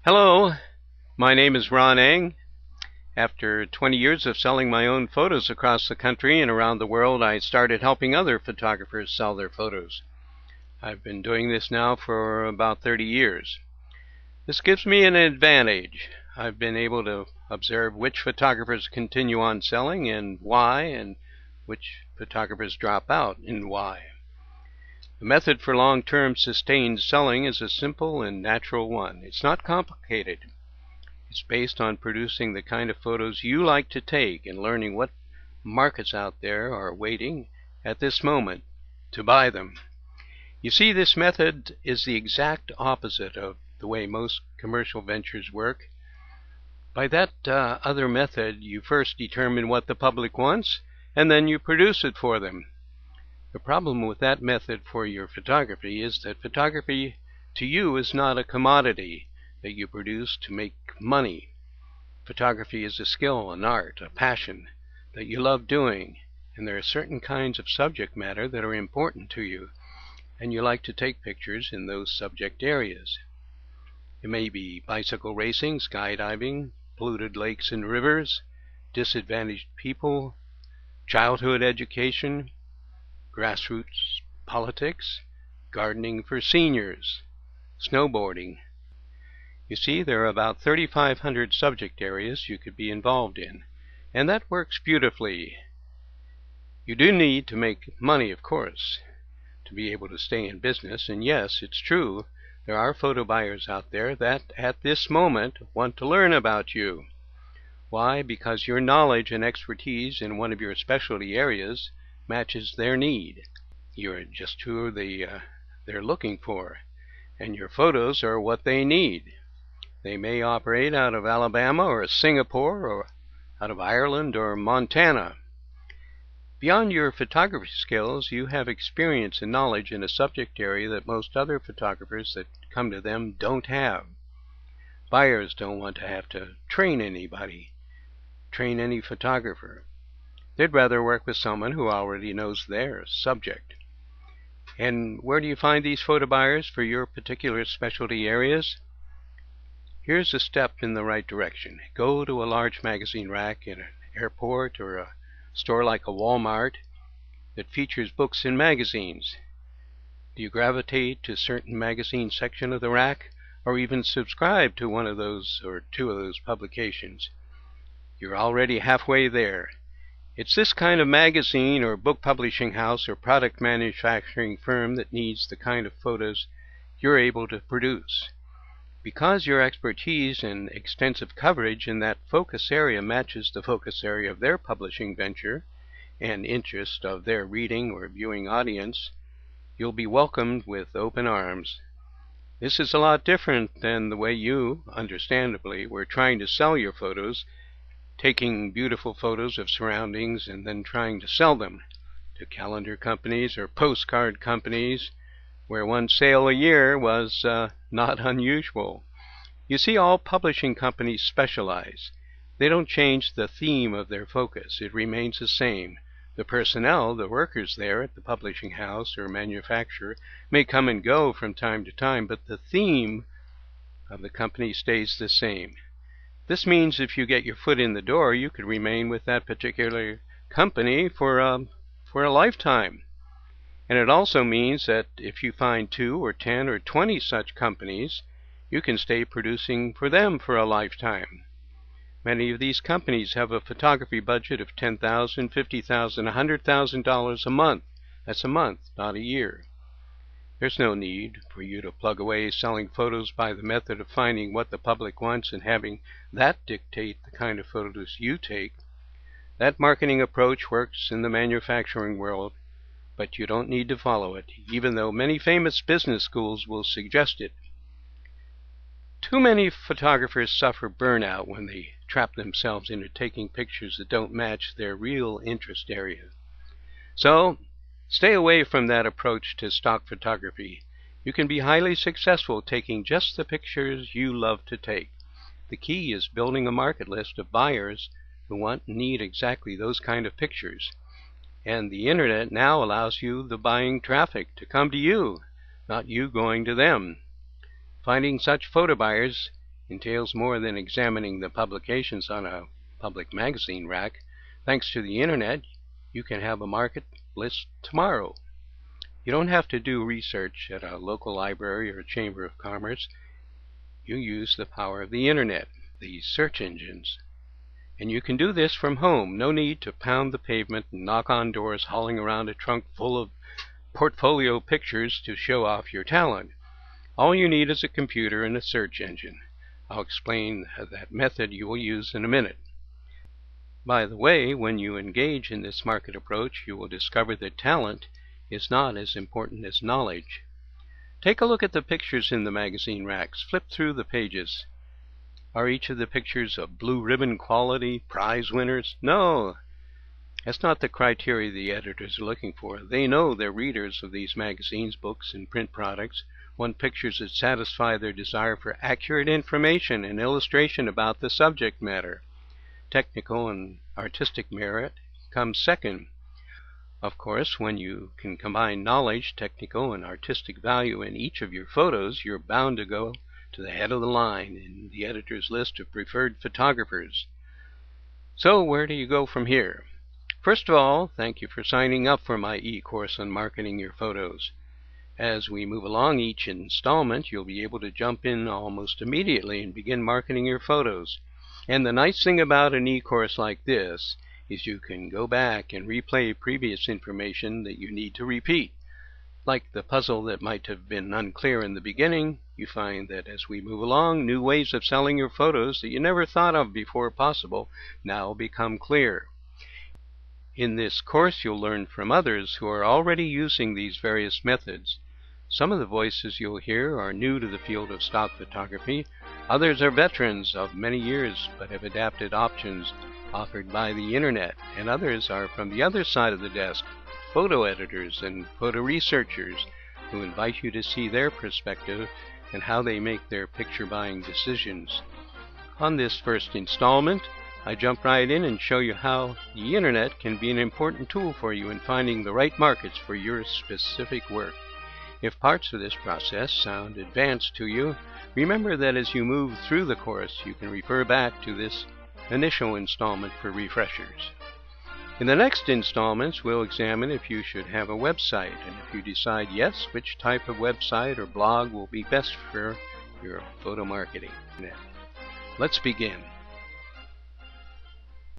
Hello, my name is Rohn Engh. After 20 years of selling my own photos across the country and around the world, I started helping other photographers sell their photos. I've been doing this now for about 30 years. This gives me an advantage. I've been able to observe which photographers continue on selling and why, and which photographers drop out and why. The method for long-term sustained selling is a simple and natural one. It's not complicated. It's based on producing the kind of photos you like to take and learning what markets out there are waiting at this moment to buy them. You see, this method is the exact opposite of the way most commercial ventures work. By that other method, you first determine what the public wants, and then you produce it for them. The problem with that method for your photography is that photography to you is not a commodity that you produce to make money. Photography is a skill, an art, a passion that you love doing, and there are certain kinds of subject matter that are important to you, and you like to take pictures in those subject areas. It may be bicycle racing, skydiving, polluted lakes and rivers, disadvantaged people, childhood education, grassroots politics, gardening for seniors, snowboarding. You see, there are about 3,500 subject areas you could be involved in, and that works beautifully. You do need to make money, of course, to be able to stay in business, and yes, it's true, there are photo buyers out there that, at this moment, want to learn about you. Why? Because your knowledge and expertise in one of your specialty areas matches their need. You're just who they're looking for, and your photos are what they need. They may operate out of Alabama or Singapore or out of Ireland or Montana. Beyond your photography skills, you have experience and knowledge in a subject area that most other photographers that come to them don't have. Buyers don't want to have to train any photographer. They'd rather work with someone who already knows their subject. And where do you find these photo buyers for your particular specialty areas? Here's a step in the right direction. Go to a large magazine rack in an airport or a store like a Walmart that features books and magazines. Do you gravitate to a certain magazine section of the rack, or even subscribe to one of those or two of those publications? You're already halfway there. It's this kind of magazine or book publishing house or product manufacturing firm that needs the kind of photos you're able to produce. Because your expertise and extensive coverage in that focus area matches the focus area of their publishing venture and interest of their reading or viewing audience, you'll be welcomed with open arms. This is a lot different than the way you, understandably, were trying to sell your photos, taking beautiful photos of surroundings and then trying to sell them to calendar companies or postcard companies, where one sale a year was not unusual. You see, all publishing companies specialize. They don't change the theme of their focus. It remains the same. The personnel, the workers there at the publishing house or manufacturer, may come and go from time to time, but the theme of the company stays the same. This means if you get your foot in the door, you could remain with that particular company for a lifetime. And it also means that if you find 2 or 10 or 20 such companies, you can stay producing for them for a lifetime. Many of these companies have a photography budget of $10,000, $50,000, $100,000 a month. That's a month, not a year. There's no need for you to plug away selling photos by the method of finding what the public wants and having that dictate the kind of photos you take. That marketing approach works in the manufacturing world, but you don't need to follow it, even though many famous business schools will suggest it. Too many photographers suffer burnout when they trap themselves into taking pictures that don't match their real interest area. So, stay away from that approach to stock photography. You can be highly successful taking just the pictures you love to take. The key is building a market list of buyers who want and need exactly those kind of pictures. And the internet now allows you the buying traffic to come to you, not you going to them. Finding such photo buyers entails more than examining the publications on a public magazine rack. Thanks to the internet, you can have a market list tomorrow. You don't have to do research at a local library or chamber of commerce. You use the power of the internet, these search engines. And you can do this from home. No need to pound the pavement and knock on doors hauling around a trunk full of portfolio pictures to show off your talent. All you need is a computer and a search engine. I'll explain that method you will use in a minute. By the way, when you engage in this market approach, you will discover that talent is not as important as knowledge. Take a look at the pictures in the magazine racks. Flip through the pages. Are each of the pictures of blue ribbon quality, prize winners? No, that's not the criteria the editors are looking for. They know their readers of these magazines, books, and print products want pictures that satisfy their desire for accurate information and illustration about the subject matter. Technical and artistic merit comes second. Of course, when you can combine knowledge, technical, and artistic value in each of your photos, you're bound to go to the head of the line in the editor's list of preferred photographers. So where do you go from here? First of all, thank you for signing up for my e-course on marketing your photos. As we move along each installment, you'll be able to jump in almost immediately and begin marketing your photos. And the nice thing about an e-course like this is you can go back and replay previous information that you need to repeat. Like the puzzle that might have been unclear in the beginning, you find that as we move along, new ways of selling your photos that you never thought of before possible now become clear. In this course, you'll learn from others who are already using these various methods. Some of the voices you'll hear are new to the field of stock photography. Others are veterans of many years but have adapted options offered by the internet. And others are from the other side of the desk, photo editors and photo researchers who invite you to see their perspective and how they make their picture buying decisions. On this first installment, I jump right in and show you how the internet can be an important tool for you in finding the right markets for your specific work. If parts of this process sound advanced to you, remember that as you move through the course, you can refer back to this initial installment for refreshers. In the next installments, we'll examine if you should have a website, and if you decide yes, which type of website or blog will be best for your photo marketing. Let's begin.